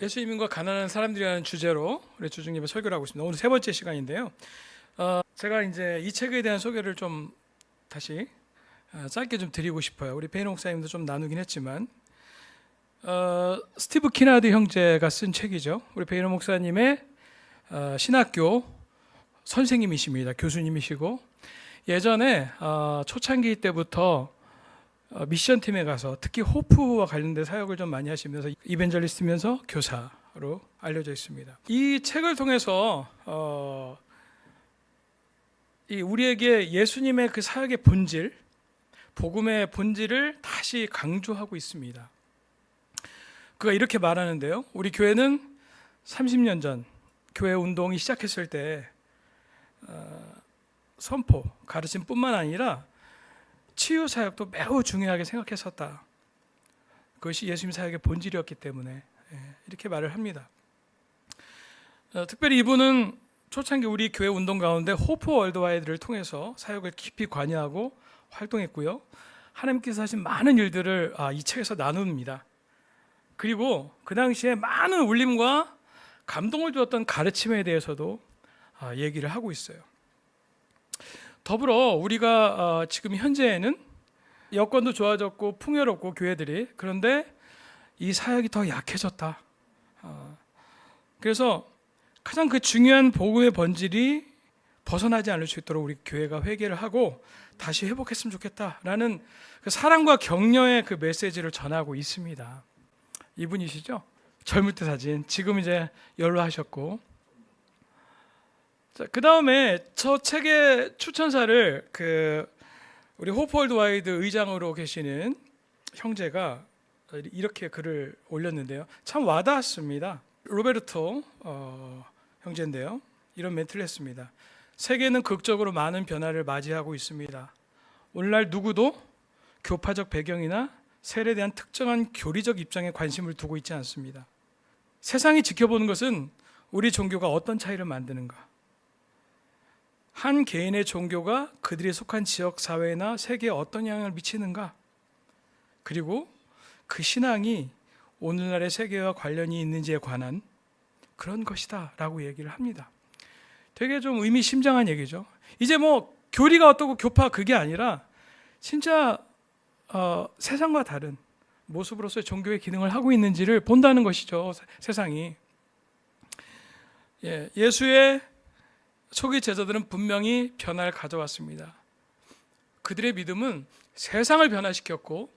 예수님과 가난한 사람들이라는 주제로 우리 주중예배 설교를 하고 있습니다. 오늘 세 번째 시간인데요. 제가 이제 이 책에 대한 소개를 좀 다시 짧게 좀 드리고 싶어요. 우리 베인 목사님도 좀 나누긴 했지만 스티브 키나드 형제가 쓴 책이죠. 우리 베인 목사님의 신학교 선생님이십니다. 교수님이시고 예전에 초창기 때부터 미션팀에 가서 특히 호프와 관련된 사역을 좀 많이 하시면서 이벤젤리스트면서 교사로 알려져 있습니다. 이 책을 통해서 우리에게 예수님의 그 사역의 본질, 복음의 본질을 다시 강조하고 있습니다. 그가 이렇게 말하는데요. 우리 교회는 30년 전 교회 운동이 시작했을 때 선포, 가르침뿐만 아니라 치유 사역도 매우 중요하게 생각했었다. 그것이 예수님 사역의 본질이었기 때문에 이렇게 말을 합니다. 특별히 이분은 초창기 우리 교회 운동 가운데 호프 월드와이드를 통해서 사역을 깊이 관여하고 활동했고요. 하나님께서 하신 많은 일들을 이 책에서 나눕니다. 그리고 그 당시에 많은 울림과 감동을 주었던 가르침에 대해서도 얘기를 하고 있어요. 더불어 우리가 지금 현재에는 여건도 좋아졌고 풍요롭고 교회들이, 그런데 이 사역이 더 약해졌다. 그래서 가장 그 중요한 복음의 본질이 벗어나지 않을 수 있도록 우리 교회가 회개를 하고 다시 회복했으면 좋겠다라는 그 사랑과 격려의 그 메시지를 전하고 있습니다. 이분이시죠? 젊을 때 사진, 지금 이제 연로하셨고. 그 다음에 저 책의 추천사를 우리 호프 월드와이드 의장으로 계시는 형제가 이렇게 글을 올렸는데요. 참 와닿았습니다. 로베르토 형제인데요. 이런 멘트를 했습니다. 세계는 극적으로 많은 변화를 맞이하고 있습니다. 오늘날 누구도 교파적 배경이나 세례에 대한 특정한 교리적 입장에 관심을 두고 있지 않습니다. 세상이 지켜보는 것은 우리 종교가 어떤 차이를 만드는가, 한 개인의 종교가 그들이 속한 지역 사회나 세계에 어떤 영향을 미치는가, 그리고 그 신앙이 오늘날의 세계와 관련이 있는지에 관한 그런 것이다 라고 얘기를 합니다. 되게 좀 의미심장한 얘기죠. 이제 뭐 교리가 어떻고 교파 그게 아니라 진짜 세상과 다른 모습으로서의 종교의 기능을 하고 있는지를 본다는 것이죠. 세상이. 예수의 초기 제자들은 분명히 변화를 가져왔습니다. 그들의 믿음은 세상을 변화시켰고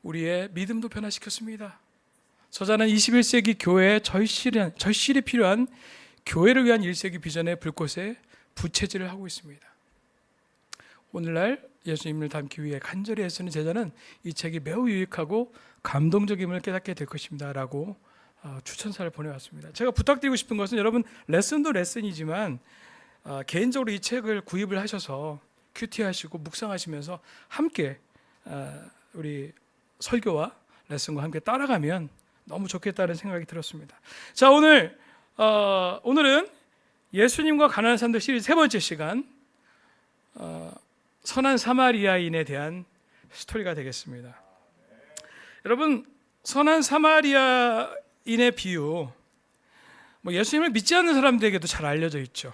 우리의 믿음도 변화시켰습니다. 저자는 21세기 교회에 절실히 필요한 교회를 위한 1세기 비전의 불꽃에 부채질을 하고 있습니다. 오늘날 예수님을 닮기 위해 간절히 애쓰는 제자는 이 책이 매우 유익하고 감동적임을 깨닫게 될 것입니다 라고 추천사를 보내왔습니다. 제가 부탁드리고 싶은 것은, 여러분 레슨도 레슨이지만 개인적으로 이 책을 구입을 하셔서 큐티하시고 묵상하시면서 함께 우리 설교와 레슨과 함께 따라가면 너무 좋겠다는 생각이 들었습니다. 자, 오늘은 예수님과 가난한 사람들 시리즈 세 번째 시간, 선한 사마리아인에 대한 스토리가 되겠습니다. 여러분, 선한 사마리아인의 비유, 예수님을 믿지 않는 사람들에게도 잘 알려져 있죠.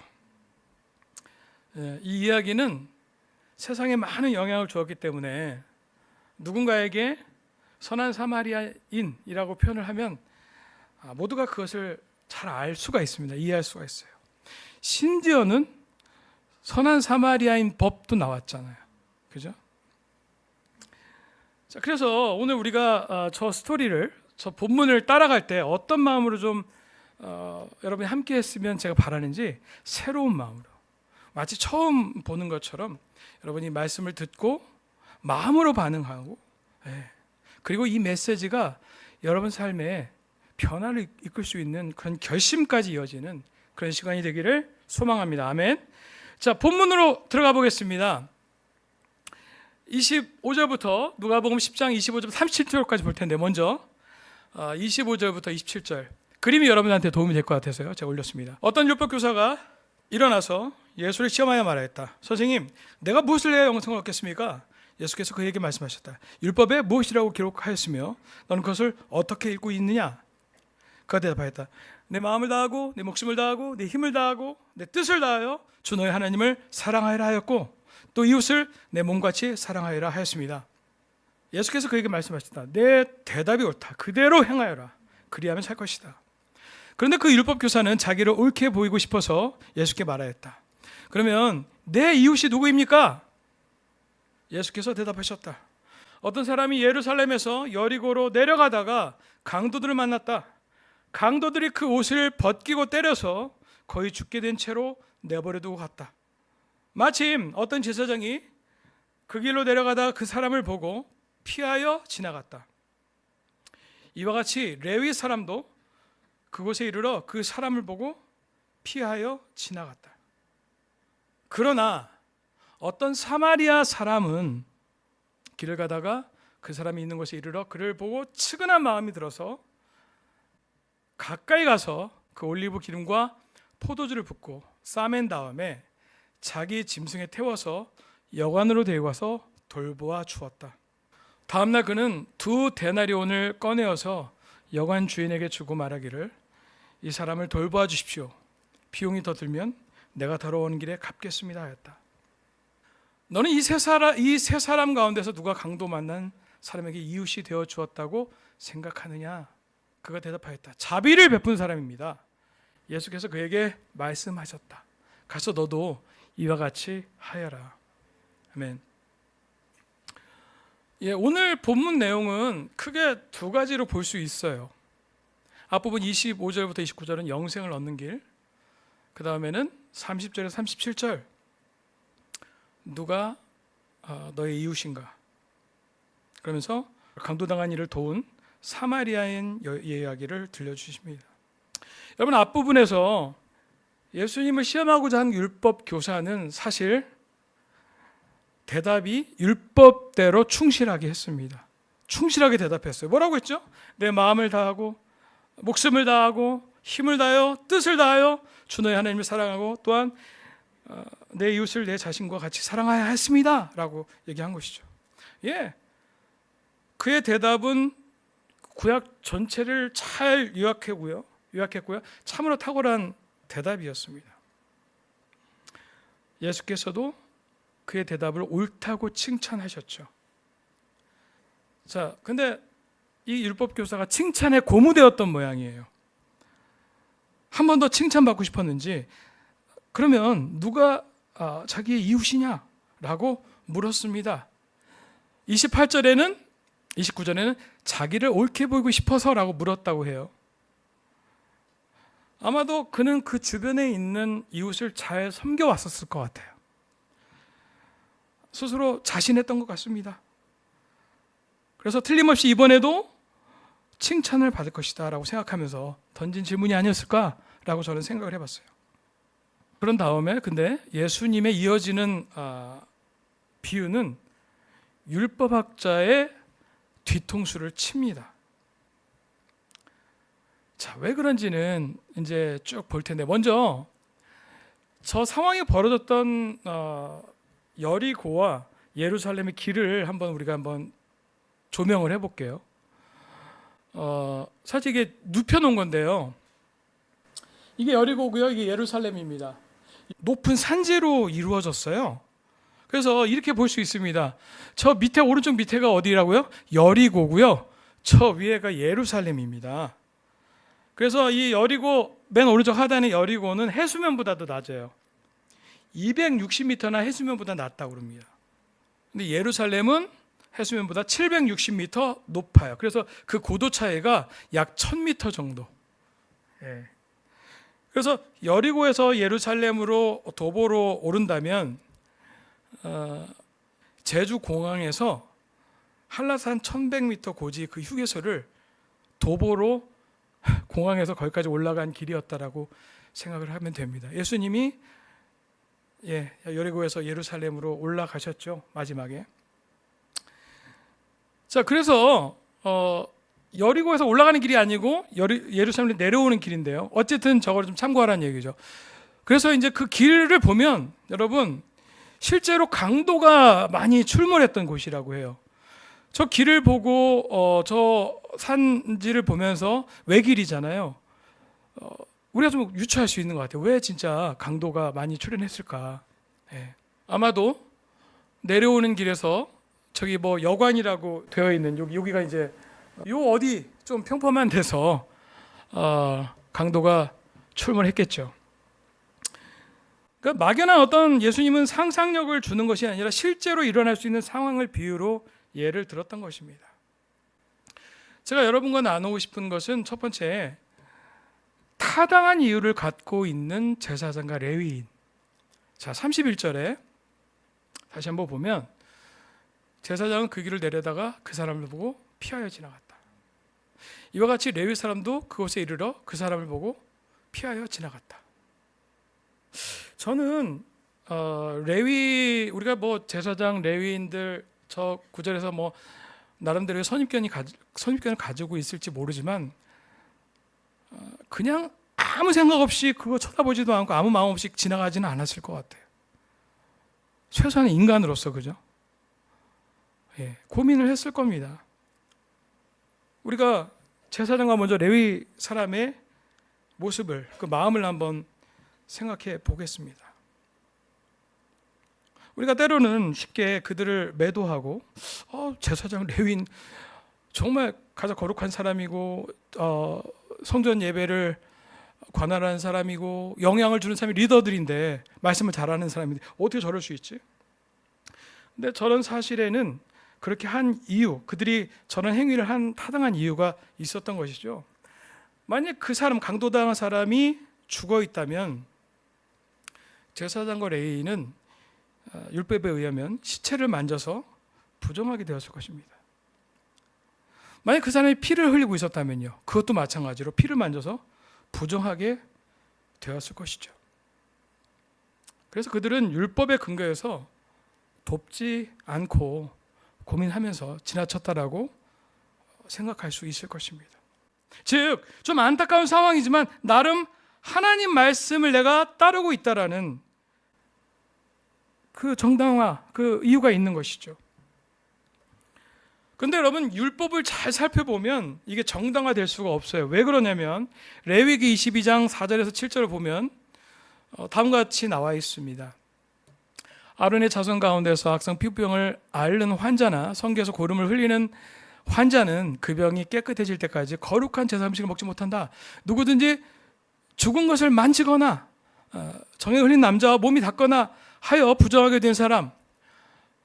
이 이야기는 세상에 많은 영향을 주었기 때문에 누군가에게 선한 사마리아인이라고 표현을 하면 모두가 그것을 잘 알 수가 있습니다. 이해할 수가 있어요. 심지어는 선한 사마리아인 법도 나왔잖아요. 그죠? 자, 그래서 오늘 우리가 저 본문을 따라갈 때 어떤 마음으로 좀 여러분이 함께 했으면 제가 바라는지, 새로운 마음으로, 마치 처음 보는 것처럼 여러분이 말씀을 듣고 마음으로 반응하고, 그리고 이 메시지가 여러분 삶에 변화를 이끌 수 있는 그런 결심까지 이어지는 그런 시간이 되기를 소망합니다. 아멘. 자, 본문으로 들어가 보겠습니다. 25절부터 누가복음 10장 25절부터 37절까지 볼 텐데, 먼저 25절부터 27절 그림이 여러분한테 도움이 될 것 같아서요, 제가 올렸습니다. 어떤 율법 교사가 일어나서 예수를 시험하여 말하였다. 선생님, 내가 무엇을 해야 영생을 얻겠습니까? 예수께서 그에게 말씀하셨다. 율법에 무엇이라고 기록하였으며 너는 그것을 어떻게 읽고 있느냐? 그가 대답하였다. 내 마음을 다하고 내 목숨을 다하고 내 힘을 다하고 내 뜻을 다하여 주 너의 하나님을 사랑하여라 하였고 또 이웃을 내 몸같이 사랑하여라 하였습니다. 예수께서 그에게 말씀하셨다. 내 대답이 옳다. 그대로 행하여라. 그리하면 살 것이다. 그런데 그 율법 교사는 자기를 옳게 보이고 싶어서 예수께 말하였다. 그러면 내 이웃이 누구입니까? 예수께서 대답하셨다. 어떤 사람이 예루살렘에서 여리고로 내려가다가 강도들을 만났다. 강도들이 그 옷을 벗기고 때려서 거의 죽게 된 채로 내버려두고 갔다. 마침 어떤 제사장이 그 길로 내려가다가 그 사람을 보고 피하여 지나갔다. 이와 같이 레위 사람도 그곳에 이르러 그 사람을 보고 피하여 지나갔다. 그러나 어떤 사마리아 사람은 길을 가다가 그 사람이 있는 곳에 이르러 그를 보고 측은한 마음이 들어서 가까이 가서 그 올리브 기름과 포도주를 붓고 싸맨 다음에 자기 짐승에 태워서 여관으로 데리고 와서 돌보아 주었다. 다음날 그는 2데나리온을 꺼내어서 여관 주인에게 주고 말하기를 이 사람을 돌보아 주십시오. 비용이 더 들면 내가 돌아오는 길에 갚겠습니다 하였다. 너는 이 세 사람 가운데서 누가 강도 만난 사람에게 이웃이 되어 주었다고 생각하느냐? 그가 대답하였다. 자비를 베푼 사람입니다. 예수께서 그에게 말씀하셨다. 가서 너도 이와 같이 하여라. 아멘. 오늘 본문 내용은 크게 두 가지로 볼 수 있어요. 앞부분 25절부터 29절은 영생을 얻는 길, 그 다음에는 30절에서 37절 누가 너의 이웃인가? 그러면서 강도당한 이를 도운 사마리아인 이야기를 들려주십니다. 여러분, 앞부분에서 예수님을 시험하고자 한 율법 교사는 사실 대답이 율법대로 충실하게 했습니다. 충실하게 대답했어요. 뭐라고 했죠? 내 마음을 다하고 목숨을 다하고 힘을 다하여 뜻을 다하여 주 너의 하나님을 사랑하고 또한 내 이웃을 내 자신과 같이 사랑하여야 했습니다 라고 얘기한 것이죠. 그의 대답은 구약 전체를 잘 요약했고요. 참으로 탁월한 대답이었습니다. 예수께서도 그의 대답을 옳다고 칭찬하셨죠. 자, 근데 이 율법 교사가 칭찬에 고무되었던 모양이에요. 한 번 더 칭찬받고 싶었는지 그러면 누가 자기의 이웃이냐라고 물었습니다. 29절에는 자기를 옳게 보이고 싶어서라고 물었다고 해요. 아마도 그는 그 주변에 있는 이웃을 잘 섬겨왔었을 것 같아요. 스스로 자신했던 것 같습니다. 그래서 틀림없이 이번에도 칭찬을 받을 것이다 라고 생각하면서 던진 질문이 아니었을까라고 저는 생각을 해봤어요. 그런 다음에 근데 예수님의 이어지는 비유는 율법학자의 뒤통수를 칩니다. 자, 왜 그런지는 이제 쭉 볼 텐데 먼저 저 상황이 벌어졌던 여리고와 예루살렘의 길을 우리가 한번 조명을 해볼게요. 사실 이게 눕혀놓은 건데요. 이게 여리고고요. 이게 예루살렘입니다. 높은 산지로 이루어졌어요. 그래서 이렇게 볼 수 있습니다. 저 밑에 오른쪽 밑에가 어디라고요? 여리고고요. 저 위에가 예루살렘입니다. 그래서 이 여리고 맨 오른쪽 하단의 여리고는 해수면보다도 낮아요. 260m나 해수면보다 낮다고 그럽니다. 근데 예루살렘은 해수면보다 760m 높아요. 그래서 그 고도 차이가 약 1000m 정도. 그래서 여리고에서 예루살렘으로 도보로 오른다면 제주 공항에서 한라산 1100m 고지 그 휴게소를 도보로 공항에서 거기까지 올라간 길이었다라고 생각을 하면 됩니다. 예수님이 여리고에서 예루살렘으로 올라가셨죠. 마지막에. 자, 그래서 여리고에서 올라가는 길이 아니고 예루살렘에 내려오는 길인데요. 어쨌든 저걸 좀 참고하라는 얘기죠. 그래서 이제 그 길을 보면 여러분 실제로 강도가 많이 출몰했던 곳이라고 해요. 저 길을 보고 저 산지를 보면서 외길이잖아요. 우리가 좀 유추할 수 있는 것 같아요. 왜 진짜 강도가 많이 출연했을까? 예. 아마도 내려오는 길에서 저기 뭐 여관이라고 되어 있는 여기가 이제 요 어디 좀 평범한 데서 강도가 출몰했겠죠. 그러니까 막연한 어떤 예수님은 상상력을 주는 것이 아니라 실제로 일어날 수 있는 상황을 비유로 예를 들었던 것입니다. 제가 여러분과 나누고 싶은 것은 첫 번째, 타당한 이유를 갖고 있는 제사장과 레위인. 자, 31절에 다시 한번 보면 제사장은 그 길을 내려다가 그 사람을 보고 피하여 지나갔다. 이와 같이 레위 사람도 그곳에 이르러 그 사람을 보고 피하여 지나갔다. 저는 우리가 뭐 제사장, 레위인들 저 구절에서 뭐 나름대로 선입견을 가지고 있을지 모르지만 그냥 아무 생각 없이 그거 쳐다보지도 않고 아무 마음 없이 지나가지는 않았을 것 같아요. 최소한 인간으로서, 그죠? 예, 고민을 했을 겁니다. 우리가 제사장과 먼저 레위 사람의 모습을, 그 마음을 한번 생각해 보겠습니다. 우리가 때로는 쉽게 그들을 매도하고 제사장, 레위인 정말 가장 거룩한 사람이고 성전 예배를 관할하는 사람이고 영향을 주는 사람이 리더들인데 말씀을 잘하는 사람인데 어떻게 저럴 수 있지? 근데 저런 사실에는 그렇게 한 이유, 그들이 저런 행위를 한 타당한 이유가 있었던 것이죠. 만약 그 사람, 강도당한 사람이 죽어 있다면 제사장과 레위인은 율법에 의하면 시체를 만져서 부정하게 되었을 것입니다. 만약 그 사람이 피를 흘리고 있었다면요, 그것도 마찬가지로 피를 만져서 부정하게 되었을 것이죠. 그래서 그들은 율법에 근거해서 돕지 않고 고민하면서 지나쳤다라고 생각할 수 있을 것입니다. 즉, 좀 안타까운 상황이지만 나름 하나님 말씀을 내가 따르고 있다라는 그 정당화, 그 이유가 있는 것이죠. 근데 여러분, 율법을 잘 살펴보면 이게 정당화될 수가 없어요. 왜 그러냐면 레위기 22장 4절에서 7절을 보면 다음과 같이 나와 있습니다. 아론의 자손 가운데서 악성 피부병을 앓는 환자나 성기에서 고름을 흘리는 환자는 그 병이 깨끗해질 때까지 거룩한 제사 음식을 먹지 못한다. 누구든지 죽은 것을 만지거나 정에 흘린 남자와 몸이 닿거나 하여 부정하게 된 사람,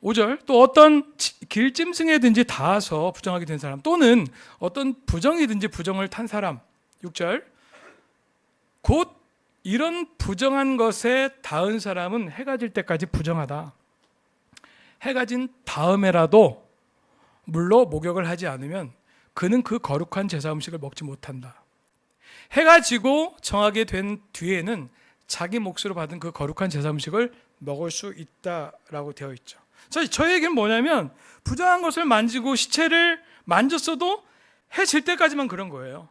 5절, 또 어떤 길짐승에든지 닿아서 부정하게 된 사람, 또는 어떤 부정이든지 부정을 탄 사람, 6절, 곧 이런 부정한 것에 닿은 사람은 해가 질 때까지 부정하다. 해가 진 다음에라도 물로 목욕을 하지 않으면 그는 그 거룩한 제사 음식을 먹지 못한다. 해가 지고 정하게 된 뒤에는 자기 몫으로 받은 그 거룩한 제사 음식을 먹을 수 있다라고 되어 있죠. 저 얘기는 뭐냐면 부정한 것을 만지고 시체를 만졌어도 해 질 때까지만 그런 거예요.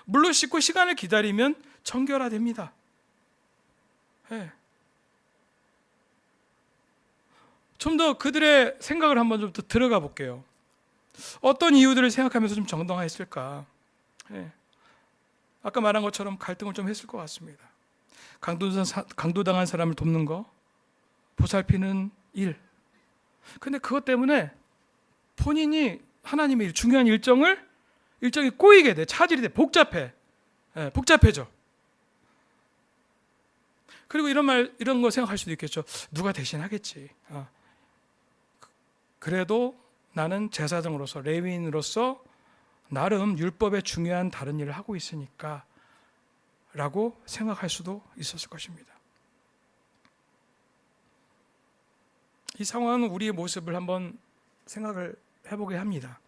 물로 씻고 시간을 기다리면 정결화됩니다. 네. 좀 더 그들의 생각을 한번 좀 더 들어가 볼게요. 어떤 이유들을 생각하면서 좀 정당화했을까? 네. 아까 말한 것처럼 갈등을 좀 했을 것 같습니다. 강도당한 사람을 돕는 거, 보살피는 일. 근데 그것 때문에 본인이 하나님의 중요한 일정이 꼬이게 돼, 차질이 돼, 복잡해져. 그리고 이런 거 생각할 수도 있겠죠. 누가 대신하겠지. 그래도 나는 제사장으로서, 레위인으로서 나름 율법의 중요한 다른 일을 하고 있으니까 라고 생각할 수도 있었을 것입니다. 이 상황은 우리의 모습을 한번 생각을 해보게 합니다.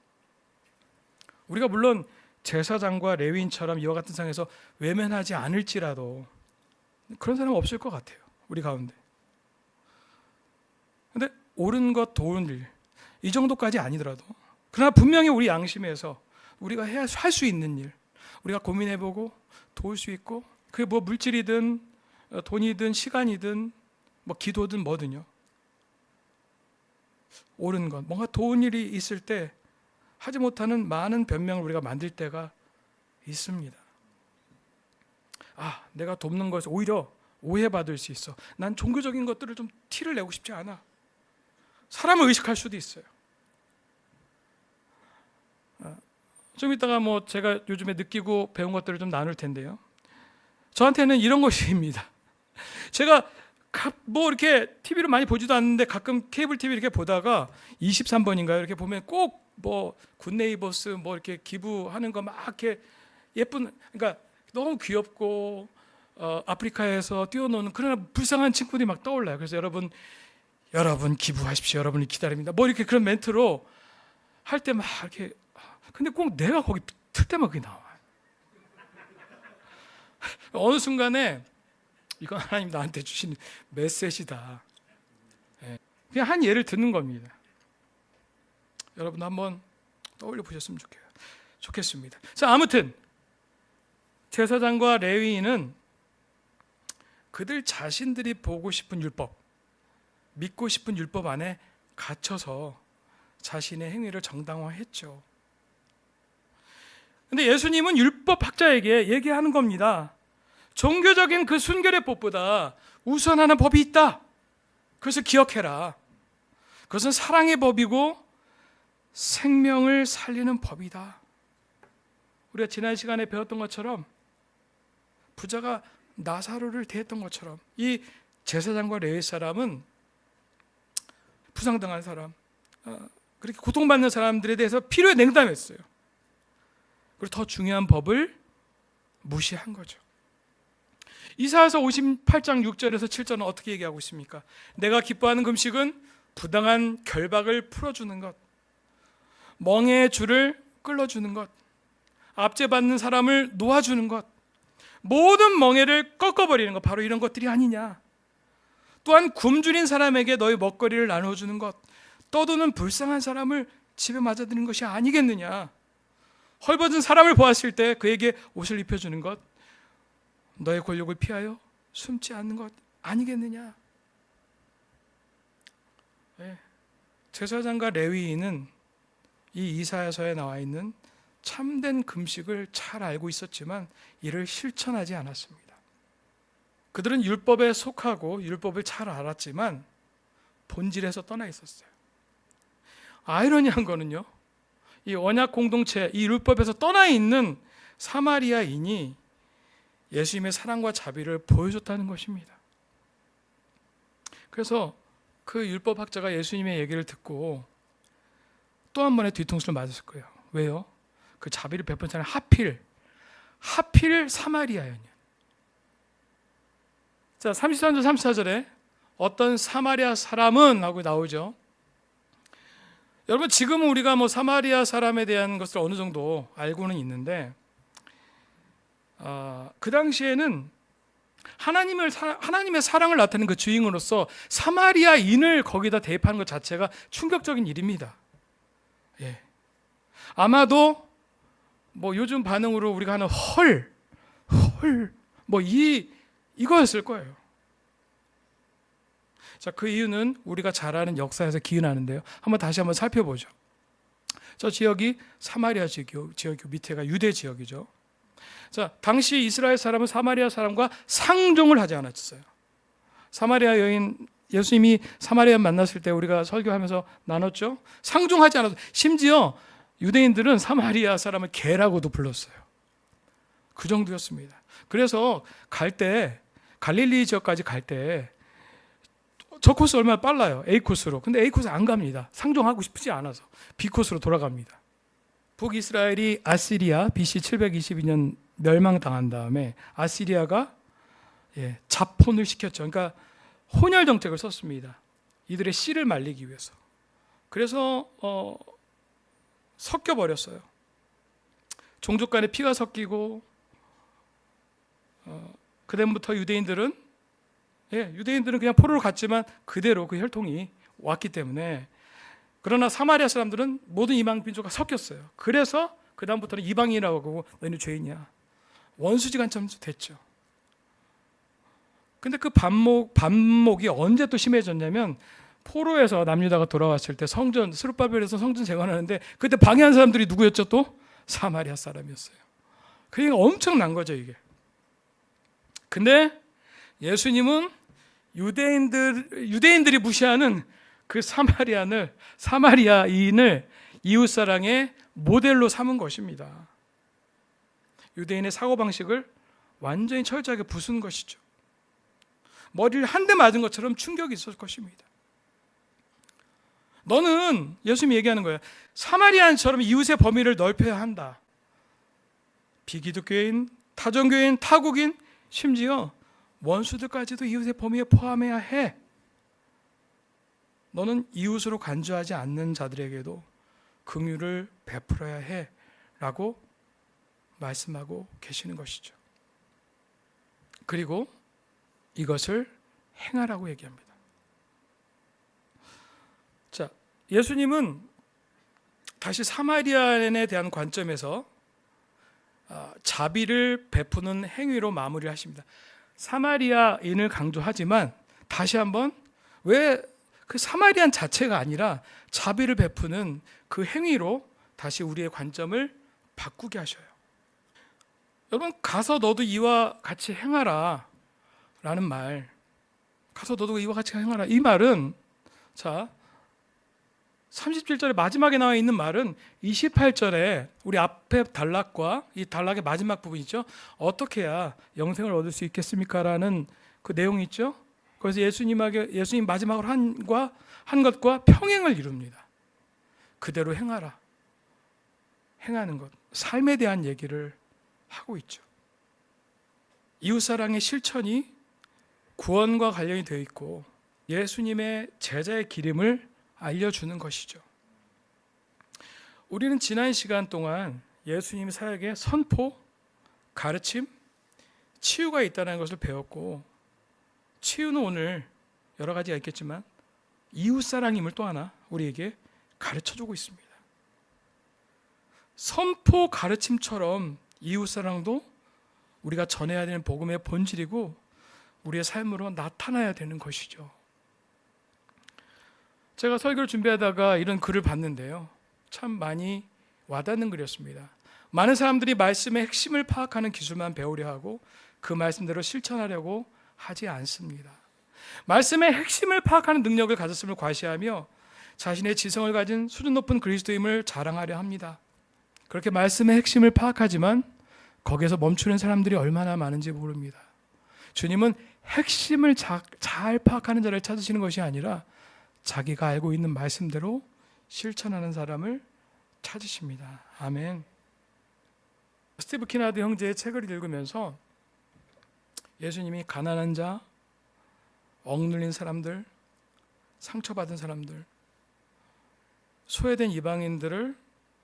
우리가 물론 제사장과 레위인처럼 이와 같은 상황에서 외면하지 않을지라도 그런 사람은 없을 것 같아요, 우리 가운데. 근데 옳은 것, 도운 일, 이 정도까지 아니더라도, 그러나 분명히 우리 양심에서 우리가 할 수 있는 일, 우리가 고민해보고 도울 수 있고, 그게 뭐 물질이든 돈이든 시간이든 뭐 기도든 뭐든요, 옳은 것, 뭔가 도운 일이 있을 때 하지 못하는 많은 변명을 우리가 만들 때가 있습니다. 내가 돕는 것을 오히려 오해받을 수 있어. 난 종교적인 것들을 좀 티를 내고 싶지 않아. 사람을 의식할 수도 있어요. 좀 이따가 뭐 제가 요즘에 느끼고 배운 것들을 좀 나눌 텐데요. 저한테는 이런 것입니다. 제가 뭐 이렇게 TV를 많이 보지도 않는데 가끔 케이블 TV 이렇게 보다가 23번인가요? 이렇게 보면 꼭 뭐 굿네이버스 뭐 이렇게 기부하는 거 막 이렇게 예쁜, 그러니까 너무 귀엽고 아프리카에서 뛰어노는 그런 불쌍한 친구들이 막 떠올라요. 그래서 여러분 기부하십시오. 여러분을 기다립니다. 뭐 이렇게 그런 멘트로 할 때 막 이렇게, 근데 꼭 내가 거기 틀 때만 그게 나와요. 어느 순간에 이건 하나님 나한테 주신 메시지다. 그냥 한 예를 듣는 겁니다. 여러분 한번 떠올려 보셨으면 좋겠습니다. 자, 아무튼 제사장과 레위인은 그들 자신들이 보고 싶은 율법, 믿고 싶은 율법 안에 갇혀서 자신의 행위를 정당화했죠. 근데 예수님은 율법학자에게 얘기하는 겁니다. 종교적인 그 순결의 법보다 우선하는 법이 있다. 그것을 기억해라. 그것은 사랑의 법이고 생명을 살리는 법이다. 우리가 지난 시간에 배웠던 것처럼 부자가 나사로를 대했던 것처럼 이 제사장과 레위 사람은 부상당한 사람, 그렇게 고통받는 사람들에 대해서 필요에 냉담했어요. 그리고 더 중요한 법을 무시한 거죠. 이사야서 58장 6절에서 7절은 어떻게 얘기하고 있습니까? 내가 기뻐하는 금식은 부당한 결박을 풀어주는 것, 멍에의 줄을 끌어주는 것, 압제받는 사람을 놓아주는 것, 모든 멍에를 꺾어버리는 것, 바로 이런 것들이 아니냐. 또한 굶주린 사람에게 너희 먹거리를 나눠주는 것, 떠도는 불쌍한 사람을 집에 맞아들이는 것이 아니겠느냐. 헐벗은 사람을 보았을 때 그에게 옷을 입혀주는 것, 너의 권력을 피하여 숨지 않는 것 아니겠느냐. 네. 제사장과 레위인은 이 이사야서에 나와 있는 참된 금식을 잘 알고 있었지만 이를 실천하지 않았습니다. 그들은 율법에 속하고 율법을 잘 알았지만 본질에서 떠나 있었어요. 아이러니한 거는요, 이 언약 공동체, 이 율법에서 떠나 있는 사마리아인이 예수님의 사랑과 자비를 보여줬다는 것입니다. 그래서 그 율법학자가 예수님의 얘기를 듣고 또 한 번의 뒤통수를 맞았을 거예요. 왜요? 그 자비를 베푼 사람이 하필 사마리아인이에요. 자, 33절 34절에 어떤 사마리아 사람은 하고 나오죠. 여러분, 지금은 우리가 뭐 사마리아 사람에 대한 것을 어느 정도 알고는 있는데 그 당시에는 하나님의 사랑을 나타내는 그 주인으로서 사마리아인을 거기다 대입하는 것 자체가 충격적인 일입니다. 예. 아마도 뭐 요즘 반응으로 우리가 하는 헐 뭐 이거였을 거예요. 자, 그 이유는 우리가 잘 아는 역사에서 기인하는데요. 다시 한번 살펴보죠. 저 지역이 사마리아 지역 밑에가 유대 지역이죠. 자, 당시 이스라엘 사람은 사마리아 사람과 상종을 하지 않았어요. 사마리아 여인, 예수님이 사마리아 만났을 때 우리가 설교하면서 나눴죠. 상종하지 않았어요. 심지어 유대인들은 사마리아 사람을 개라고도 불렀어요. 그 정도였습니다. 그래서 갈 때 갈릴리 지역까지 갈 때 저 코스 얼마나 빨라요. A 코스로. 근데 A 코스 안 갑니다. 상종하고 싶지 않아서 B 코스로 돌아갑니다. 북이스라엘이 아시리아 BC 722년 멸망당한 다음에 아시리아가 자폰을 시켰죠. 그러니까 혼혈 정책을 썼습니다. 이들의 씨를 말리기 위해서. 그래서 섞여버렸어요. 종족 간에 피가 섞이고 그다음부터 유대인들은 그냥 포로로 갔지만 그대로 그 혈통이 왔기 때문에, 그러나 사마리아 사람들은 모든 이방 민족과 섞였어요. 그래서 그 다음부터는 이방인이라고 하고 너희는 죄인이야. 원수지간처럼 됐죠. 근데 그 반목이 언제 또 심해졌냐면 포로에서 남유다가 돌아왔을 때 성전 스룹바벨에서 성전 재건하는데 그때 방해한 사람들이 누구였죠? 또 사마리아 사람이었어요. 그러니까 엄청난 거죠 이게. 근데 예수님은 유대인들이 무시하는 그 사마리아인을 이웃사랑의 모델로 삼은 것입니다. 유대인의 사고방식을 완전히 철저하게 부순 것이죠. 머리를 한 대 맞은 것처럼 충격이 있었을 것입니다. 너는, 예수님이 얘기하는 거예요, 사마리아인처럼 이웃의 범위를 넓혀야 한다. 비기독교인, 타종교인, 타국인, 심지어 원수들까지도 이웃의 범위에 포함해야 해. 너는 이웃으로 간주하지 않는 자들에게도 긍휼을 베풀어야 해 라고 말씀하고 계시는 것이죠. 그리고 이것을 행하라고 얘기합니다. 자, 예수님은 다시 사마리아인에 대한 관점에서 자비를 베푸는 행위로 마무리를 하십니다. 사마리아인을 강조하지만 다시 한번 왜 그 사마리안 자체가 아니라 자비를 베푸는 그 행위로 다시 우리의 관점을 바꾸게 하셔요. 여러분, 가서 너도 이와 같이 행하라 라는 말, 가서 너도 이와 같이 행하라, 이 말은, 자, 37절의 마지막에 나와 있는 말은 28절에 우리 앞에 단락과 이 단락의 마지막 부분 있죠. 어떻게 해야 영생을 얻을 수 있겠습니까? 라는 그 내용이 있죠. 그래서 예수님 마지막으로 한 것과 평행을 이룹니다. 그대로 행하라. 행하는 것, 삶에 대한 얘기를 하고 있죠. 이웃사랑의 실천이 구원과 관련이 되어 있고 예수님의 제자의 기림을 알려주는 것이죠. 우리는 지난 시간 동안 예수님 사역의 선포, 가르침, 치유가 있다는 것을 배웠고, 치유는 오늘 여러 가지가 있겠지만 이웃사랑임을 또 하나 우리에게 가르쳐주고 있습니다. 선포, 가르침처럼 이웃사랑도 우리가 전해야 되는 복음의 본질이고 우리의 삶으로 나타나야 되는 것이죠. 제가 설교를 준비하다가 이런 글을 봤는데요, 참 많이 와닿는 글이었습니다. 많은 사람들이 말씀의 핵심을 파악하는 기술만 배우려 하고 그 말씀대로 실천하려고 하지 않습니다. 말씀의 핵심을 파악하는 능력을 가졌음을 과시하며 자신의 지성을 가진 수준 높은 그리스도임을 자랑하려 합니다. 그렇게 말씀의 핵심을 파악하지만 거기에서 멈추는 사람들이 얼마나 많은지 모릅니다. 주님은 핵심을 잘 파악하는 자를 찾으시는 것이 아니라 자기가 알고 있는 말씀대로 실천하는 사람을 찾으십니다. 아멘. 스티브 키나드 형제의 책을 읽으면서 예수님이 가난한 자, 억눌린 사람들, 상처받은 사람들, 소외된 이방인들을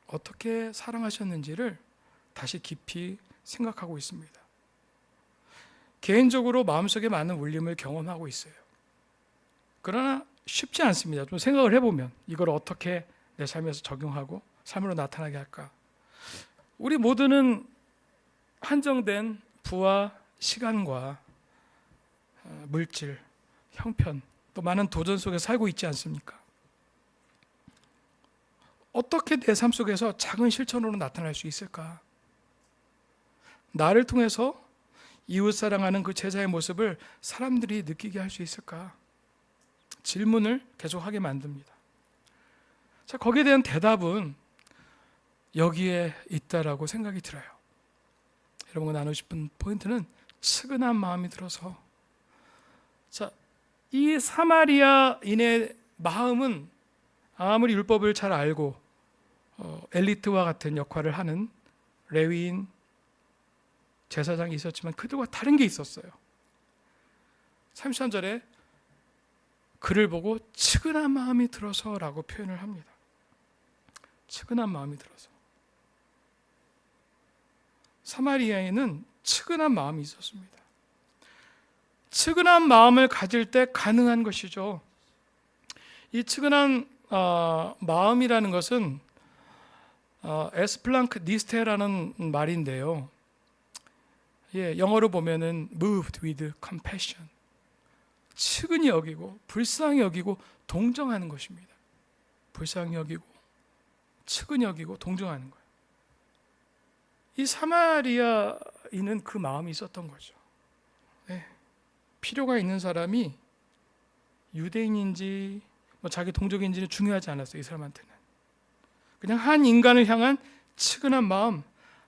어떻게 사랑하셨는지를 다시 깊이 생각하고 있습니다. 개인적으로 마음속에 많은 울림을 경험하고 있어요. 그러나 쉽지 않습니다. 좀 생각을 해보면 이걸 어떻게 내 삶에서 적용하고 삶으로 나타나게 할까? 우리 모두는 한정된 부와 시간과 물질, 형편, 또 많은 도전 속에 살고 있지 않습니까? 어떻게 내 삶 속에서 작은 실천으로 나타날 수 있을까? 나를 통해서 이웃 사랑하는 그 제자의 모습을 사람들이 느끼게 할 수 있을까? 질문을 계속하게 만듭니다. 자, 거기에 대한 대답은 여기에 있다라고 생각이 들어요. 여러분과 나누고 싶은 포인트는 측은한 마음이 들어서, 자, 이 사마리아인의 마음은 아무리 율법을 잘 알고 엘리트와 같은 역할을 하는 레위인 제사장이 있었지만 그들과 다른 게 있었어요. 33절에 그를 보고 측은한 마음이 들어서라고 표현을 합니다. 측은한 마음이 들어서. 사마리아인은 측은한 마음이 있었습니다. 측은한 마음을 가질 때 가능한 것이죠. 이 측은한 마음이라는 것은 에스플랑크 니스테라는 말인데요. 영어로 보면은 moved with compassion, 측은히 여기고 불쌍히 여기고 동정하는 것입니다. 불쌍히 여기고 측은히 여기고 동정하는 거예요. 이 사마리아인은 그 마음이 있었던 거죠. 필요가 있는 사람이 유대인인지 자기 동족인지는 중요하지 않았어요. 이 사람한테는 그냥 한 인간을 향한 측은한 마음,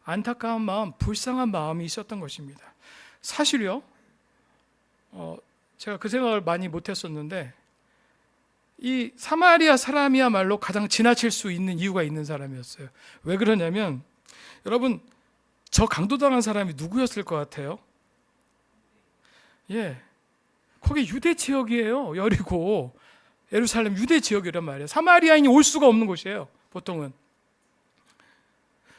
안타까운 마음, 불쌍한 마음이 있었던 것입니다. 사실요, 제가 그 생각을 많이 못했었는데 이 사마리아 사람이야말로 가장 지나칠 수 있는 이유가 있는 사람이었어요. 왜 그러냐면 여러분, 저 강도당한 사람이 누구였을 것 같아요? 거기 유대 지역이에요. 여리고 예루살렘 유대 지역이란 말이에요. 사마리아인이 올 수가 없는 곳이에요, 보통은.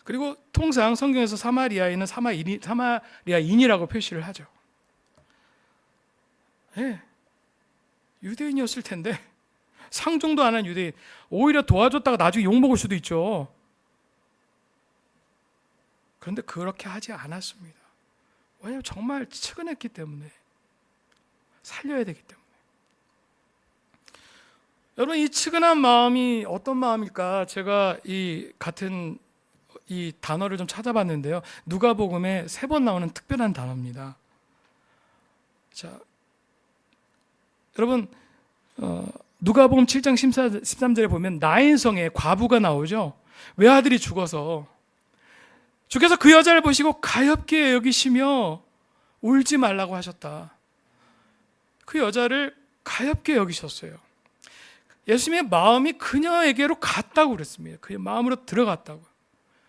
그리고 통상 성경에서 사마리아인은 사마리아인이라고 표시를 하죠. 유대인이었을 텐데 상종도 안 한 유대인, 오히려 도와줬다가 나중에 욕먹을 수도 있죠. 그런데 그렇게 하지 않았습니다. 왜냐하면 정말 측은했기 때문에, 살려야 되기 때문에. 여러분, 이 측은한 마음이 어떤 마음일까? 제가 이 같은 이 단어를 좀 찾아봤는데요. 누가복음에 3번 나오는 특별한 단어입니다. 자, 여러분, 누가복음 7장 13절에 보면 나인성의 과부가 나오죠. 외아들이 죽어서 주께서 그 여자를 보시고 가엾게 여기시며 울지 말라고 하셨다. 그 여자를 가엾게 여기셨어요. 예수님의 마음이 그녀에게로 갔다고 그랬습니다. 그의 마음으로 들어갔다고.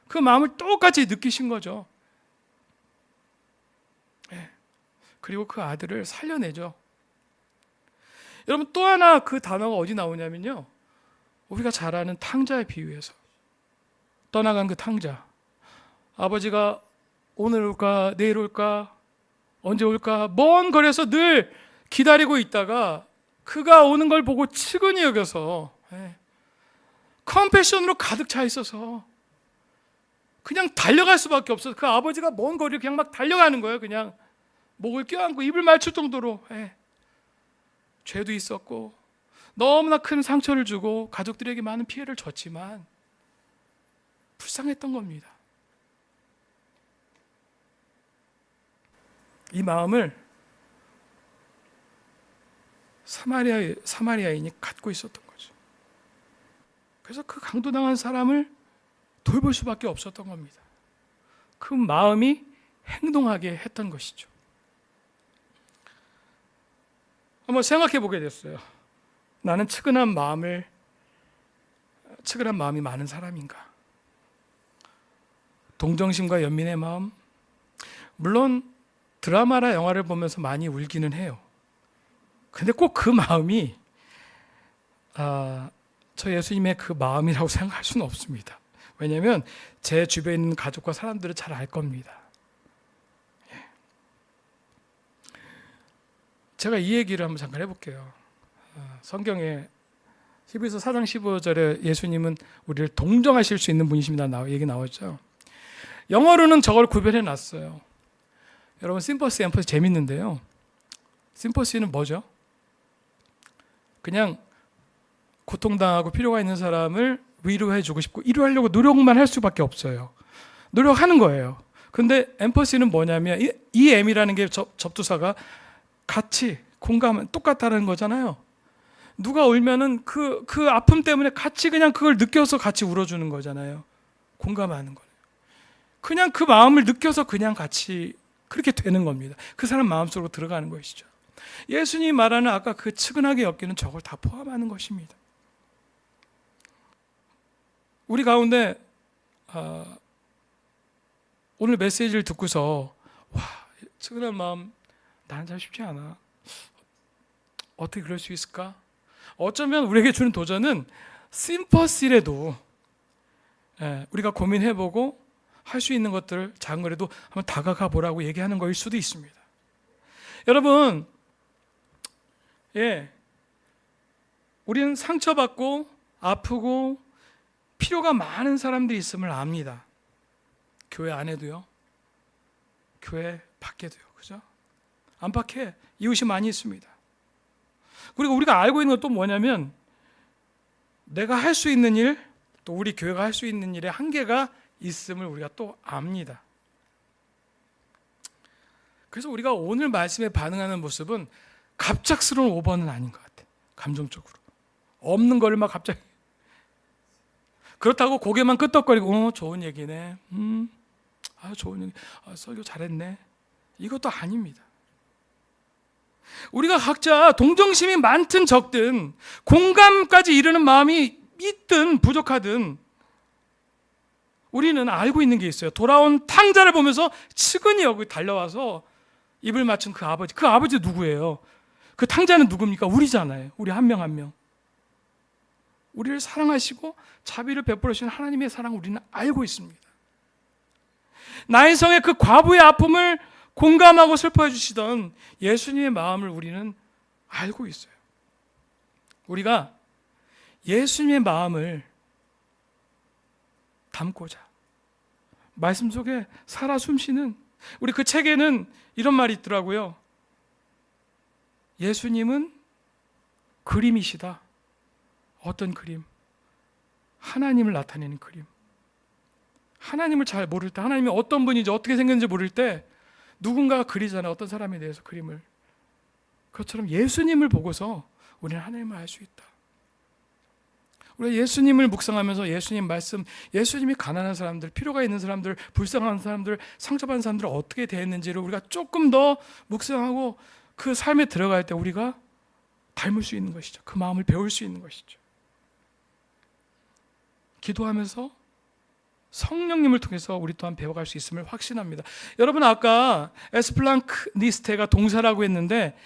그 마음을 똑같이 느끼신 거죠. 그리고 그 아들을 살려내죠. 여러분, 또 하나 그 단어가 어디 나오냐면요, 우리가 잘 아는 탕자의 비유에서 떠나간 그 탕자, 아버지가 오늘 올까 내일 올까 언제 올까 먼 거리에서 늘 기다리고 있다가 그가 오는 걸 보고 측은히 여겨서 컴패션으로 가득 차 있어서 그냥 달려갈 수밖에 없어서 그 아버지가 먼 거리를 그냥 막 달려가는 거예요. 그냥 목을 껴안고 입을 맞출 정도로. 죄도 있었고 너무나 큰 상처를 주고 가족들에게 많은 피해를 줬지만 불쌍했던 겁니다. 이 마음을 사마리아인이 갖고 있었던 거죠. 그래서 그 강도당한 사람을 돌볼 수밖에 없었던 겁니다. 그 마음이 행동하게 했던 것이죠. 한번 생각해 보게 됐어요. 나는 측은한 마음이 많은 사람인가? 동정심과 연민의 마음? 물론 드라마나 영화를 보면서 많이 울기는 해요. 근데 꼭 그 마음이 저 예수님의 그 마음이라고 생각할 수는 없습니다. 왜냐하면 제 주변에 있는 가족과 사람들은 잘 알 겁니다. 제가 이 얘기를 한번 잠깐 해볼게요. 성경에 히브리서 4장 15절에 예수님은 우리를 동정하실 수 있는 분이십니다. 얘기 나오죠. 영어로는 저걸 구별해 놨어요. 여러분, 심퍼시, 엠퍼시 재밌는데요. 심퍼시는 뭐죠? 그냥 고통당하고 필요가 있는 사람을 위로해 주고 싶고 위로하려고 노력만 할 수밖에 없어요. 노력하는 거예요. 근데 엠퍼시는 뭐냐면 이 M이라는 게 접두사가 같이 공감은 똑같다는 거잖아요. 누가 울면은 그 아픔 때문에 같이 그냥 그걸 느껴서 같이 울어주는 거잖아요. 공감하는 거예요. 그냥 그 마음을 느껴서 그냥 같이 그렇게 되는 겁니다. 그 사람 마음속으로 들어가는 것이죠. 예수님이 말하는 아까 그 측은하게 엮이는 저걸 다 포함하는 것입니다. 우리 가운데 오늘 메시지를 듣고서 와, 측은한 마음 나는 참 쉽지 않아. 어떻게 그럴 수 있을까? 어쩌면 우리에게 주는 도전은 심퍼시라도 우리가 고민해보고 할 수 있는 것들 작은 거라도 한번 다가가 보라고 얘기하는 거일 수도 있습니다. 여러분, 우리는 상처받고 아프고 필요가 많은 사람들이 있음을 압니다. 교회 안에도요, 교회 밖에도요, 그죠? 안팎에 이웃이 많이 있습니다. 그리고 우리가 알고 있는 것도 뭐냐면 내가 할 수 있는 일, 또 우리 교회가 할 수 있는 일의 한계가 있음을 우리가 또 압니다. 그래서 우리가 오늘 말씀에 반응하는 모습은 갑작스러운 오버는 아닌 것 같아요. 감정적으로 없는 거를 막 갑자기, 그렇다고 고개만 끄덕거리고 좋은 얘기네, 좋은 얘기, 설교 잘했네, 이것도 아닙니다. 우리가 각자 동정심이 많든 적든, 공감까지 이르는 마음이 있든 부족하든, 우리는 알고 있는 게 있어요. 돌아온 탕자를 보면서 측은히 여기 달려와서 입을 맞춘 그 아버지 누구예요? 그 탕자는 누굽니까? 우리잖아요. 우리 한 명 한 명. 우리를 사랑하시고 자비를 베풀으시는 하나님의 사랑을 우리는 알고 있습니다. 나인성의 그 과부의 아픔을 공감하고 슬퍼해 주시던 예수님의 마음을 우리는 알고 있어요. 우리가 예수님의 마음을 담고자 말씀 속에 살아 숨쉬는, 우리 그 책에는 이런 말이 있더라고요. 예수님은 그림이시다. 어떤 그림? 하나님을 나타내는 그림. 하나님을 잘 모를 때, 하나님이 어떤 분인지 어떻게 생겼는지 모를 때 누군가가 그리잖아요. 어떤 사람에 대해서 그림을. 그것처럼 예수님을 보고서 우리는 하나님을 알 수 있다. 우리가 예수님을 묵상하면서 예수님 말씀, 예수님이 가난한 사람들, 필요가 있는 사람들, 불쌍한 사람들, 상처받은 사람들 어떻게 대했는지를 우리가 조금 더 묵상하고 그 삶에 들어갈 때 우리가 닮을 수 있는 것이죠. 그 마음을 배울 수 있는 것이죠. 기도하면서 성령님을 통해서 우리 또한 배워갈 수 있음을 확신합니다. 여러분, 아까 에스플랑크니스테가 동사라고 했는데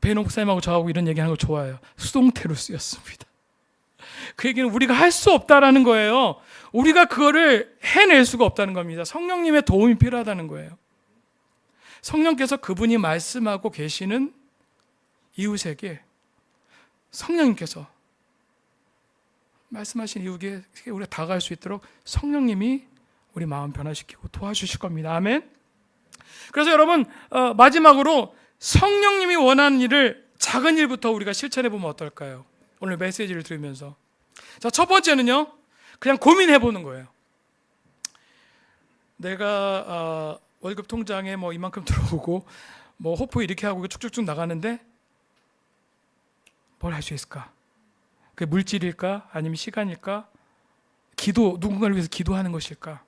베노 목사님하고 저하고 이런 얘기하는 거 좋아해요. 수동태로 쓰였습니다. 그 얘기는 우리가 할 수 없다라는 거예요. 우리가 그거를 해낼 수가 없다는 겁니다. 성령님의 도움이 필요하다는 거예요. 성령께서 그분이 말씀하고 계시는 이웃에게 성령님께서 말씀하신 이웃에게 우리가 다가갈 수 있도록 성령님이 우리 마음 변화시키고 도와주실 겁니다. 아멘. 그래서 여러분, 마지막으로 성령님이 원하는 일을 작은 일부터 우리가 실천해 보면 어떨까요? 오늘 메시지를 들으면서. 자, 첫 번째는요, 그냥 고민해 보는 거예요. 내가 월급 통장에 뭐 이만큼 들어오고 뭐 호프 이렇게 하고 쭉쭉쭉 나가는데 뭘 할 수 있을까? 그게 물질일까? 아니면 시간일까? 기도, 누군가를 위해서 기도하는 것일까?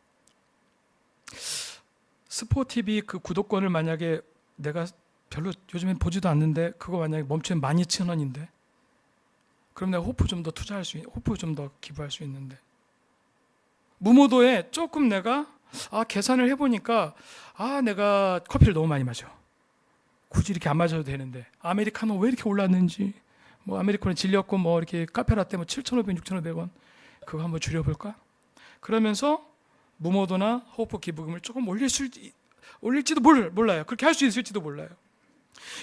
스포티비 그 구독권을 만약에 내가 별로 요즘엔 보지도 않는데 그거 만약에 멈추면 12,000원인데 그럼 내가 호프 좀 더 투자할 수, 호프 좀 더 기부할 수 있는데, 무모도에 조금 내가 계산을 해보니까 내가 커피를 너무 많이 마셔. 굳이 이렇게 안 마셔도 되는데 아메리카노 왜 이렇게 올랐는지, 뭐 아메리카노 질렸고 뭐 이렇게 카페라떼 뭐 7,500원, 6,500원 그거 한번 줄여볼까? 그러면서 무모도나 호프 기부금을 조금 올릴지도 몰라요. 그렇게 할 수 있을지도 몰라요.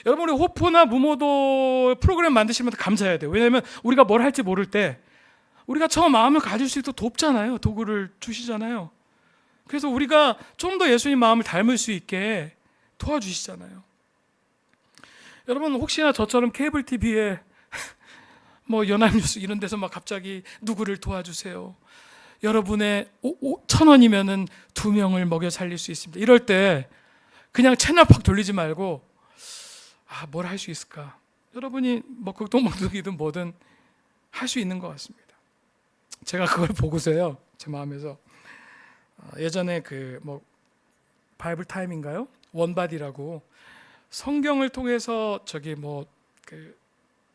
여러분, 우리 호프나 무모도 프로그램 만드시면 감사해야 돼요. 왜냐하면 우리가 뭘 할지 모를 때 우리가 처음 마음을 가질 수 있도록 돕잖아요. 도구를 주시잖아요. 그래서 우리가 좀 더 예수님 마음을 닮을 수 있게 도와주시잖아요. 여러분, 혹시나 저처럼 케이블 TV에 뭐 연합뉴스 이런 데서 막 갑자기 누구를 도와주세요, 여러분의 1,000원이면은 2명을 먹여 살릴 수 있습니다, 이럴 때 그냥 채널 팍 돌리지 말고 뭘 할 수 있을까? 여러분이 뭐 극동방송이든 뭐든 할 수 있는 것 같습니다. 제가 그걸 보고서요, 제 마음에서 예전에 그 뭐 바이블 타임인가요? 원바디라고 성경을 통해서 저기 뭐 그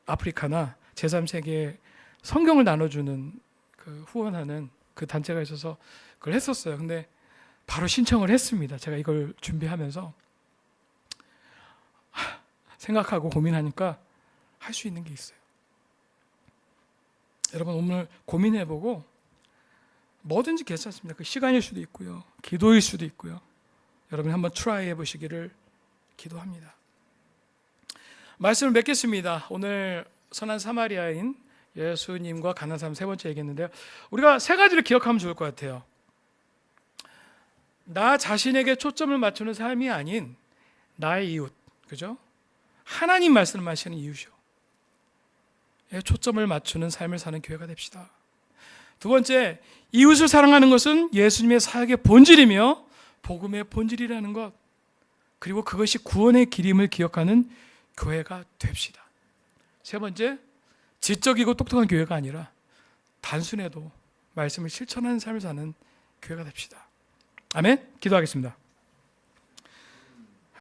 아프리카나 제3세계에 성경을 나눠주는 그 후원하는 그 단체가 있어서 그걸 했었어요. 근데 바로 신청을 했습니다. 제가 이걸 준비하면서 생각하고 고민하니까 할 수 있는 게 있어요. 여러분, 오늘 고민해보고 뭐든지 괜찮습니다. 그 시간일 수도 있고요, 기도일 수도 있고요. 여러분이 한번 트라이 해보시기를 기도합니다. 말씀을 맺겠습니다. 오늘 선한 사마리아인 예수님과 가난한 사람 세 번째 얘기했는데요, 우리가 세 가지를 기억하면 좋을 것 같아요. 나 자신에게 초점을 맞추는 삶이 아닌 나의 이웃, 그죠? 하나님 말씀하시는 이웃이요, 초점을 맞추는 삶을 사는 교회가 됩시다. 두 번째, 이웃을 사랑하는 것은 예수님의 사역의 본질이며 복음의 본질이라는 것, 그리고 그것이 구원의 길임을 기억하는 교회가 됩시다. 세 번째, 지적이고 똑똑한 교회가 아니라 단순해도 말씀을 실천하는 삶을 사는 교회가 됩시다. 아멘. 기도하겠습니다.